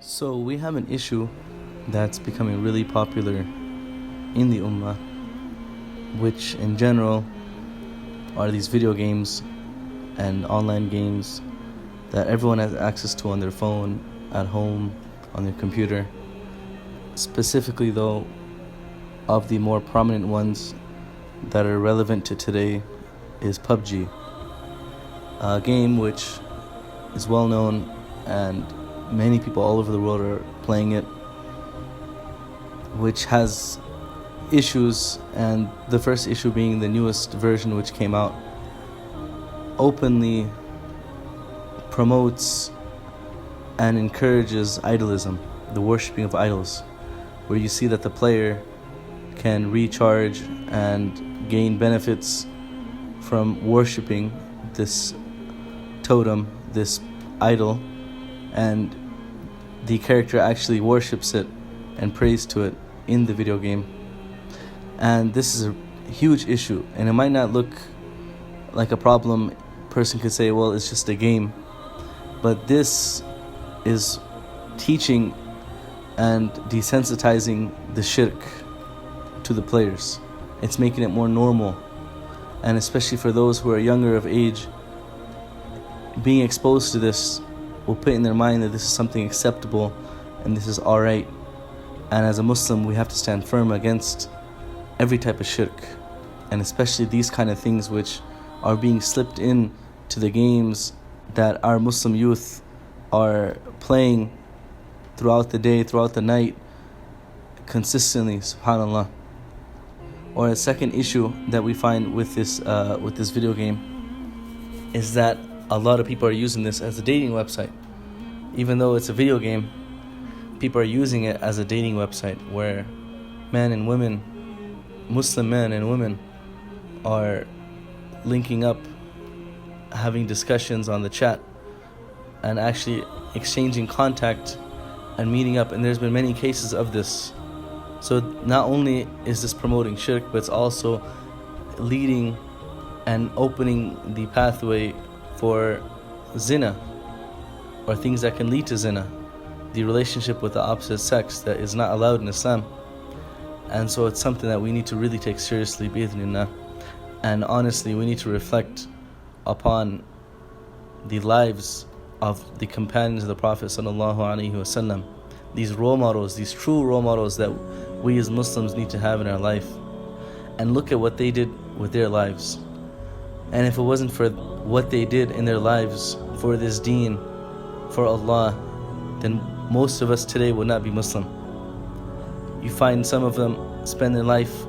So we have an issue that's becoming really popular in the Ummah, which in general are these video games and online games that everyone has access to on their phone, at home, on their computer. Specifically though, of the more prominent ones that are relevant to today is PUBG, a game which is well known and many people all over the world are playing it, which has issues, and the first issue being the newest version which came out openly promotes and encourages idolism, the worshipping of idols, where you see that the player can recharge and gain benefits from worshipping this totem, this idol, and the character actually worships it and prays to it in the video game. And this is a huge issue, and it might not look like a problem. Person could say, well, it's just a game, but this is teaching and desensitizing the shirk to the players. It's making it more normal, and especially for those who are younger of age, being exposed to this will put in their mind that this is something acceptable and this is alright. And as a Muslim, we have to stand firm against every type of shirk, and especially these kind of things which are being slipped in to the games that our Muslim youth are playing throughout the day, throughout the night, consistently, subhanallah. Or a second issue that we find with this video game is that a lot of people are using this as a dating website. Even though it's a video game, people are using it as a dating website where men and women, Muslim men and women, are linking up, having discussions on the chat, and actually exchanging contact and meeting up. And there's been many cases of this. So not only is this promoting shirk, but it's also leading and opening the pathway for zina, or things that can lead to zina, the relationship with the opposite sex that is not allowed in Islam. And so it's something that we need to really take seriously, bi'idhnillah. And honestly, we need to reflect upon the lives of the companions of the Prophet sallallahu alaihi wasallam, these role models, these true role models that we as Muslims need to have in our life, and look at what they did with their lives. And if it wasn't for what they did in their lives for this deen, for Allah, then most of us today would not be Muslim. You find some of them spend their life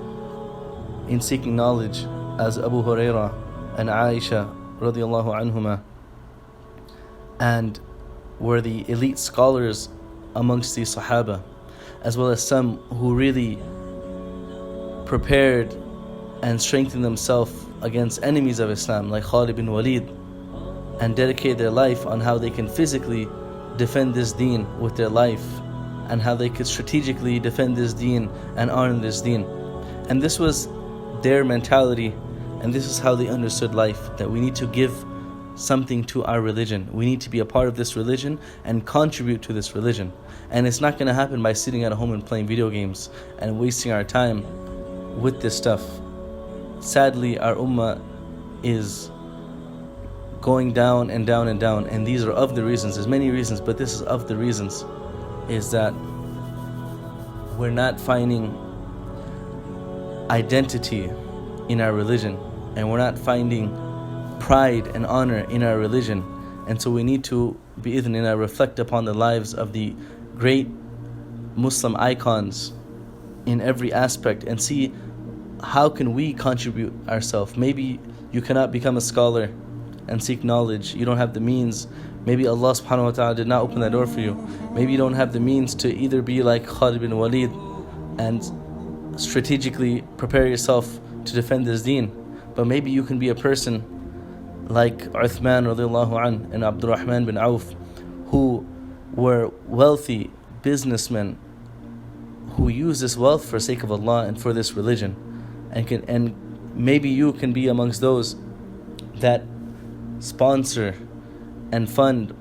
in seeking knowledge, as Abu Hurairah and Aisha radiallahu anhuma, and were the elite scholars amongst the Sahaba, as well as some who really prepared and strengthened themselves against enemies of Islam, like Khalid bin Walid, and dedicated their life on how they can physically defend this deen with their life, and how they could strategically defend this deen and honor this deen. And this was their mentality, and this is how they understood life, that we need to give something to our religion. We need to be a part of this religion and contribute to this religion. And it's not going to happen by sitting at home and playing video games and wasting our time with this stuff. Sadly, our ummah is going down and down and down, and these are of the reasons. There's many reasons, but this is of the reasons, is that we're not finding identity in our religion, and we're not finding pride and honor in our religion. And so we need to, bi'idhnillah, reflect upon the lives of the great Muslim icons in every aspect and see how can we contribute ourselves. Maybe you cannot become a scholar and seek knowledge, you don't have the means. Maybe Allah subhanahu wa ta'ala did not open that door for you. Maybe you don't have the means to either be like Khalid bin Walid and strategically prepare yourself to defend this deen, but maybe you can be a person like Uthman radiallahu an and Abdurrahman bin Auf, who were wealthy businessmen who use this wealth for sake of Allah and for this religion, and maybe you can be amongst those that sponsor and fund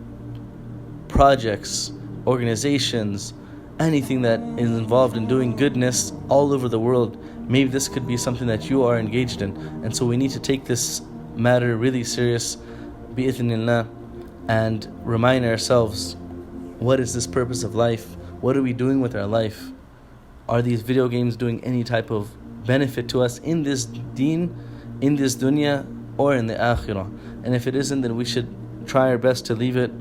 projects organizations, anything that is involved in doing goodness all over the world. Maybe this could be something that you are engaged in. And so we need to take this matter really serious, bi'ithnillah, and remind ourselves, what is this purpose of life? What are we doing with our life? Are these video games doing any type of benefit to us in this deen, in this dunya, or in the akhirah? And if it isn't, then we should try our best to leave it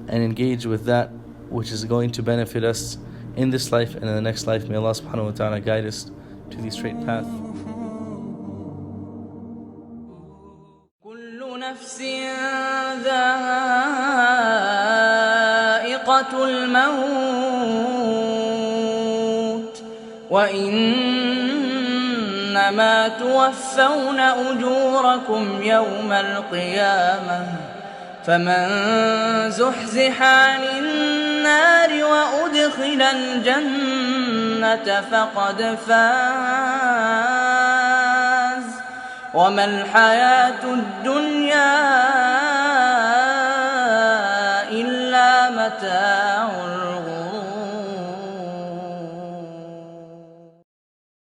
and engage with that which is going to benefit us in this life and in the next life. May Allah subhanahu wa ta'ala guide us to the straight path. كل نفس ذائقة الموت وإنما توفون أجوركم يوم القيامة فمن زحزح عن النار وأدخل الجنة فقد فاز وما الحياة الدنيا إلا متاع